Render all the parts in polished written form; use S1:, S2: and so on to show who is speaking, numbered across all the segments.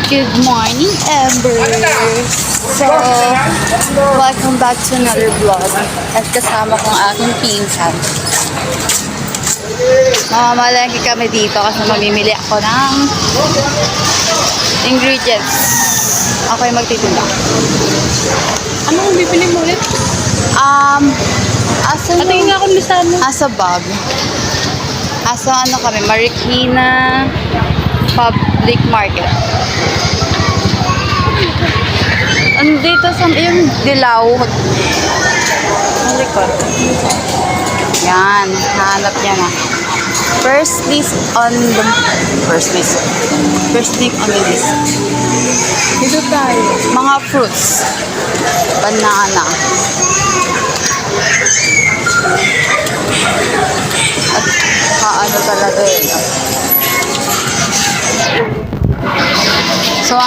S1: Good morning, Amber! So, welcome back to another vlog. At kasama ko ang aking pinsan. Mamamalengke kami dito kasi mamimili ako ng ingredients. Ako yung magtitinda.
S2: Anong bibili mo ulit? Patingin nga akong listahan mo.
S1: Asa bag. Asa ano kami, Marikina Public Market. Andito sa yung dilaw. Ang likod. Yan, hanap niya na. First thing on the list.
S2: Dito tayo.
S1: Mga fruits. Banana. At paano talaga yun. So,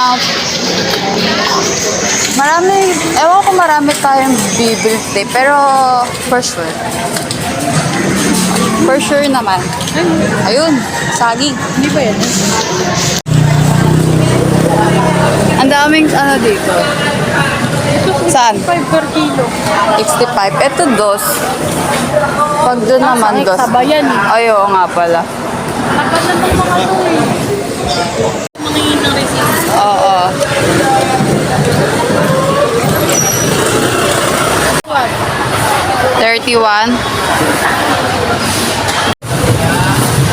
S1: ewan ko marami tayong bibili, pero for sure naman. Ayun, saging.
S2: Hindi ba yan?
S1: Ang daming ano dito. Saan?
S2: 5 per kilo.
S1: 65. Ito, dos. Pag doon naman, dos.
S2: Sabayan eh.
S1: Ay, oo nga pala.
S2: Tapat na ng mga to eh. Mangingin ng receipt.
S1: Oo.
S2: What?
S1: 31.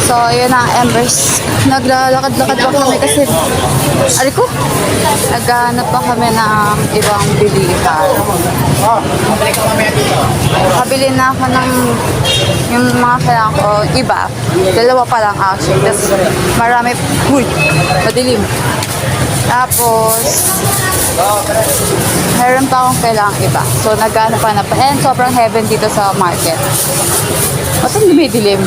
S1: So, yun ang Embers. Naglalakad-lakad pa kami kasi, naghahanap pa kami ng ibang bilihan. Kabili na ako ng yung mga kailangan ko. Iba. Dalawa pa lang actually. Tapos marami. Madilim. Tapos, meron pa akong kailangan iba. So, naghahanap pa. And sobrang heaven dito sa market. Matang dumidilim.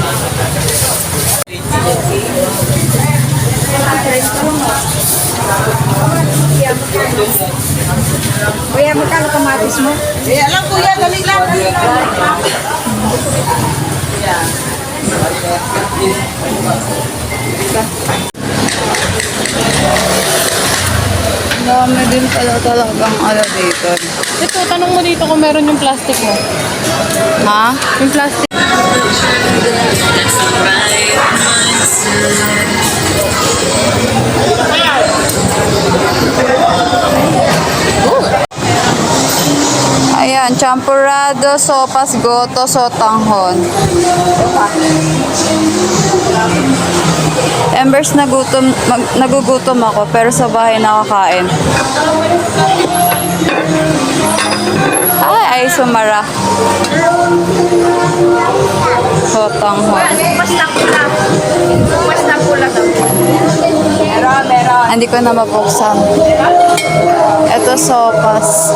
S2: Kuya, magkano kamatis mo? Alam kuya, dali lang.
S1: Dami din pala talagang ano dito.
S2: Ito, tanong mo dito kung meron yung plastic mo.
S1: Ha?
S2: Yung plastic.
S1: Ayan, champurrado, sopas, goto, sotanghon. Embers, nagugutom ako pero sa bahay nakakain. Ay, sumara. Sotanghon.
S2: Mas na pula daw.
S1: Hindi ko na mabuksan. Ito sopas.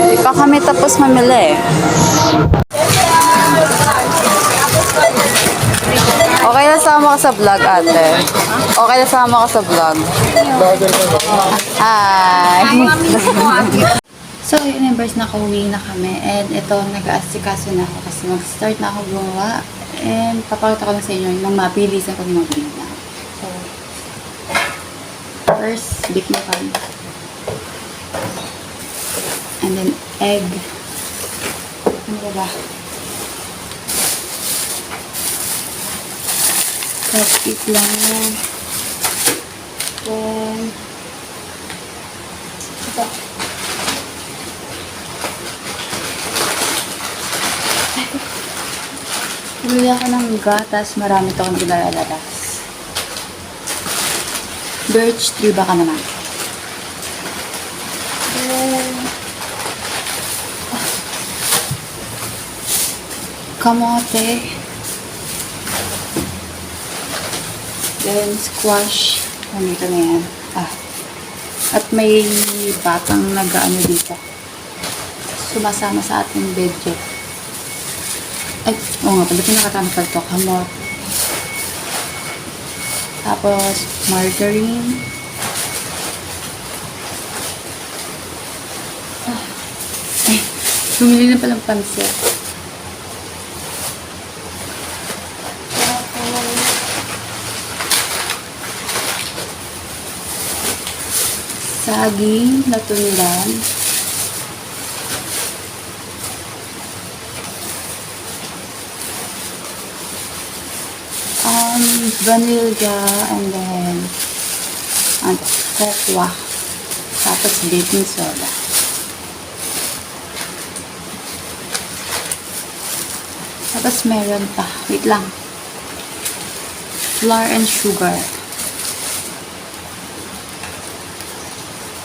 S1: Di pa kami tapos mamili. Okay na sama ka sa vlog, ate. Okay na sama ka sa vlog. Hi. So, yun, members, nakauwi na kami. And ito, nag-aasikaso na ako kasi mag-start na ako gumawa. And papakita ko lang sa inyo yung mabilisan ko yung mabilis na. So, first, beef na kami. And then, egg. Ano ba? Tapos lang yan. Then, ito. Bumili ako ng gatas. Marami ito akong dinalalas. Birch tree baka naman. Kamote. Then, squash. Nandito na yan. At may batang nag-ano dito. Sumasama sa ating video. Ay, oo nga pala, pinakatama pa ito. Kamote. Tapos, margarine. Ay, bumili na palang pansit. Saging na tundan. Vanilla and then cocoa. Tapos baking soda. Tapos meron pa. Wait lang. Flour and sugar.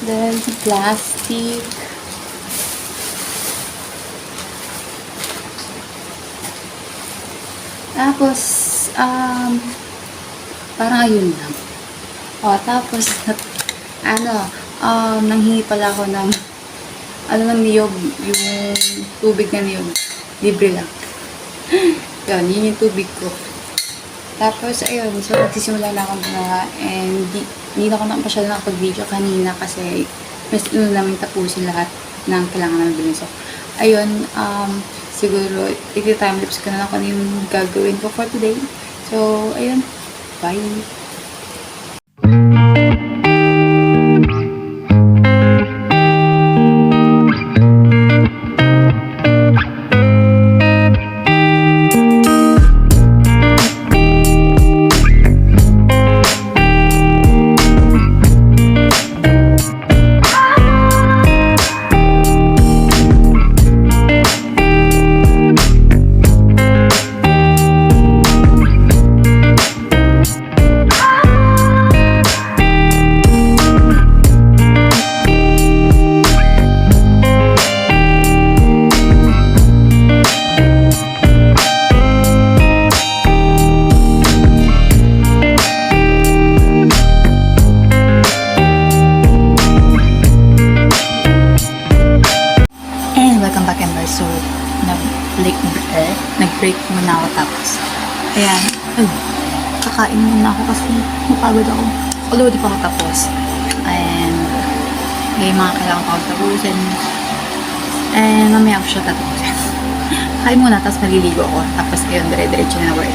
S1: Then, plastic. Tapos, parang ayun lang. Tapos, nanghingi pala ako ng, ng niyog, yung tubig na niyog. Libre lang. Yun yung tubig ko. Tapos, ayun, so, nagsisimula na akong gumawa, and hindi na ako nakapasyal na kapag-video kanina kasi mas namin tapusin lahat ng kailangan namin bilhin. So, ayun, siguro, i-timelapse ko na lang kung ano yung gagawin ko for today. So, ayun, bye! Nag-break muna ako tapos. Ayan. Kakain muna ako kasi napagod ako. Although di pa ako tapos. And may mga kailangan pa ako tapusin. And mamaya ako siya tatapusin. Kain muna tapos maliligo ako. Tapos ayun, dire-diretso na work.